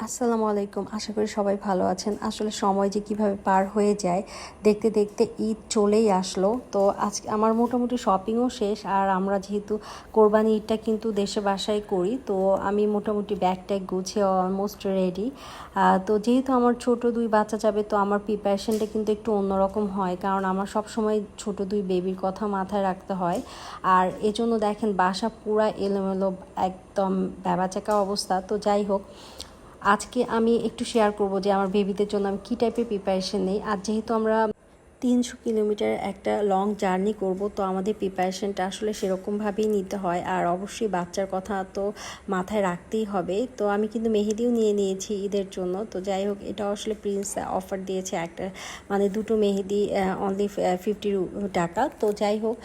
আসসালামু আলাইকুম। আশা করি সবাই ভালো আছেন। আসলে সময় যে কিভাবে পার হয়ে যায় দেখতে দেখতে ঈদ চলেই আসলো। তো আজকে আমার মোটামুটি শপিংও শেষ। আর আমরা যেহেতু কোরবানি ঈদটা কিন্তু দেশে বাসায় করি, তো আমি মোটামুটি ব্যাগ ট্যাগ গুছিয়ে অলমোস্ট রেডি। তো যেহেতু আমার ছোট দুই বাচ্চা যাবে, তো আমার প্রিপারেশনটা কিন্তু একটু অন্যরকম হয়, কারণ আমার সব সময় ছোট দুই বেবির কথা মাথায় রাখতে হয়। আর এজন্য দেখেন বাসা পুরা এলোমেলো, একদম ভ্যাবাচ্যাকা অবস্থা। তো যাই হোক, আজকে আমি একটু শেয়ার করব যে আমার বেবিদের জন্য আমি কী টাইপের প্রিপারেশন নিই। আর যেহেতু আমরা 300 কিলোমিটার একটা লং জার্নি করব, তো আমাদের প্রিপারেশনটা আসলে সেরকমভাবেই নিতে হয়। আর অবশ্যই বাচ্চার কথা তো মাথায় রাখতেই হবে। তো আমি কিন্তু মেহেদিও নিয়ে নিয়েছি ঈদের জন্য। তো যাই হোক, এটাও আসলে প্রিন্স অফার দিয়েছে, একটা মানে দুটো মেহেদি অনলি 50 টাকা। তো যাই হোক,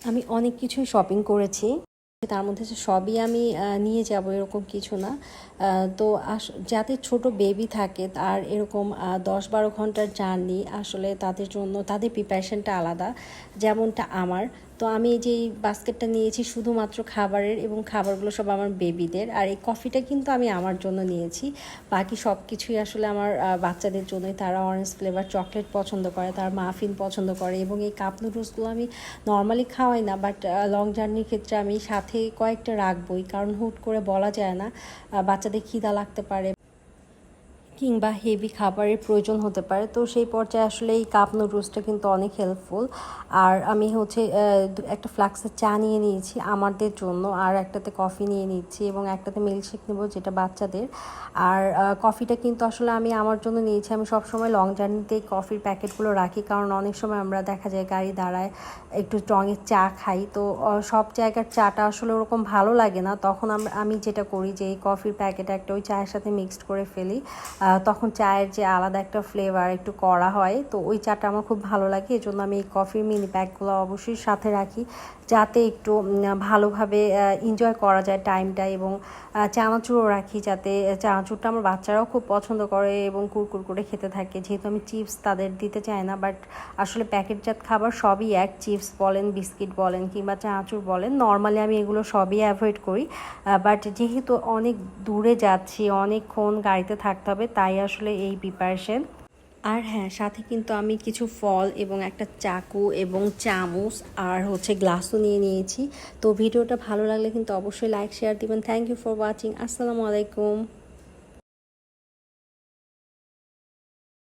আমি অনেক কিছুই শপিং করেছি। তার মধ্যে যে সবই আমি নিয়ে যাব এরকম কিছু না। তো যাদের ছোট বেবি থাকে আর এরকম 10-12 ঘন্টার জার্নি, আসলে তাদের জন্য তাদের প্রিপারেশনটা আলাদা, যেমনটা আমার। তো আমি এই যে এই বাস্কেটটা নিয়েছি শুধুমাত্র খাবারের, এবং খাবারগুলো সব আমার বেবিদের। আর এই কফিটা কিন্তু আমি আমার জন্য নিয়েছি, বাকি সব কিছুই আসলে আমার বাচ্চাদের জন্যই। তারা অরেঞ্জ ফ্লেভার চকলেট পছন্দ করে, তারা মাফিন পছন্দ করে। এবং এই কাপ নুডলসগুলো আমি নর্মালি খাওয়াই না, বাট লং জার্নির ক্ষেত্রে আমি সাথে কয়েকটা রাখবই, কারণ হুট করে বলা যায় না, বাচ্চাদের খিদা লাগতে পারে কিংবা হেভি খাবারের প্রয়োজন হতে পারে। তো সেই পর্যায়ে আসলে এই কাপ নুডলসটা কিন্তু অনেক হেল্পফুল। আর আমি হচ্ছে একটা ফ্লাক্সের চা নিয়ে নিয়েছি আমাদের জন্য, আর একটাতে কফি নিয়ে নিচ্ছি, এবং একটাতে মিল্কশেক নেবো যেটা বাচ্চাদের। আর কফিটা কিন্তু আসলে আমি আমার জন্য নিয়েছি। আমি সবসময় লং জার্নিতে কফির প্যাকেটগুলো রাখি, কারণ অনেক সময় আমরা দেখা যায় গাড়ি দাঁড়ায় একটু টঙের চা খাই, তো সব জায়গার চাটা আসলে ওরকম ভালো লাগে না। তখন আমি যেটা করি যে এই কফির প্যাকেট একটা ওই চায়ের সাথে মিক্সড করে ফেলি। তখন চায়ের যে আলাদা একটা ফ্লেভার একটু কড়া হয়, তো ওই চাটা আমার খুব ভালো লাগে। এজন্য আমি এই কফির মিনি প্যাকগুলো অবশ্যই সাথে রাখি, যাতে একটু ভালোভাবে এনজয় করা যায় টাইমটা। এবং চানাচুরও রাখি, যাতে চানাচুরটা আমার বাচ্চারাও খুব পছন্দ করে এবং কুরকুর করে খেতে থাকে। যেহেতু আমি চিপস তাদের দিতে চাই না, বাট আসলে প্যাকেটজাত খাবার সবই এক, চিপস বলেন, বিস্কিট বলেন, কিংবা চানাচুর বলেন, নর্মালি আমি এগুলো সবই অ্যাভয়েড করি। বাট যেহেতু অনেক দূরে যাচ্ছি, অনেকক্ষণ গাড়িতে থাকতে হবে, তাই আসলে এই প্রিপারেশন। আর হ্যাঁ, সাথে কিন্তু আমি কিছু ফল এবং একটা চাকু এবং চামচ আর হচ্ছে গ্লাসও নিয়ে নিয়েছি। তো ভিডিওটা ভালো লাগলে কিন্তু অবশ্যই লাইক শেয়ার দিবেন। Thank you for watching. আসসালামু আলাইকুম।